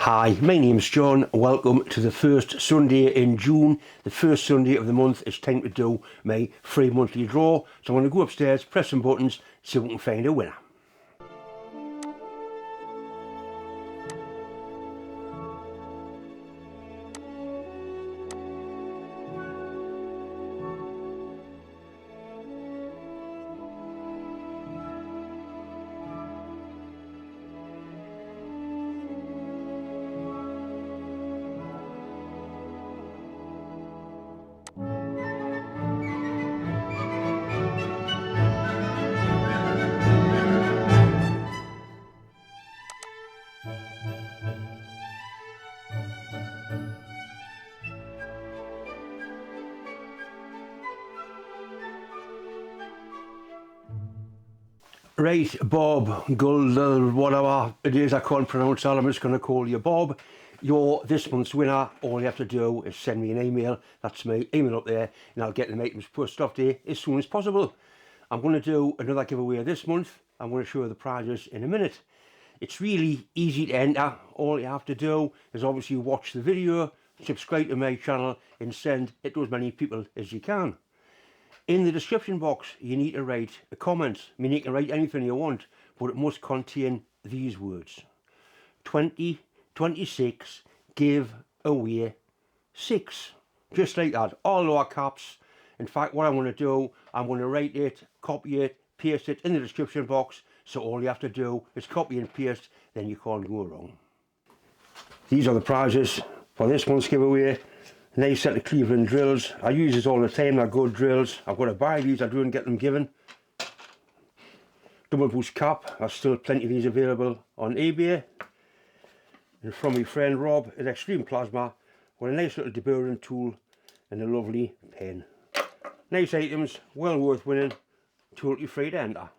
Hi, my name's John. Welcome to the first Sunday in June. The first Sunday of the month. It's time to do my free monthly draw. So I'm going to go upstairs, press some buttons, see if we can find a winner. Right, Bob, Gull, whatever it is, I can't pronounce that, I'm just going to call you Bob. You're this month's winner. All you have to do is send me an email. That's my email up there, and I'll get the items pushed off there as soon as possible. I'm going to do another giveaway this month. I'm going to show you the prizes in a minute. It's really easy to enter. All you have to do is obviously watch the video, subscribe to my channel, and send it to as many people as you can. In the description box, you need to write a comment. I mean, you can write anything you want, but it must contain these words. 2026, give away 6. Just like that, all lower caps. In fact, what I'm going to do, I'm going to write it, copy it, paste it in the description box. So all you have to do is copy and paste, then you can't go wrong. These are the prizes for this month's giveaway. Nice set of Cleveland drills. I use these all the time, they're good drills. I've got to buy these, I don't get them given. Double boost cap, there's still plenty of these available on eBay. And from my friend Rob, an Extreme Plasma, with a nice little deburring tool and a lovely pen. Nice items, well worth winning, totally free to enter.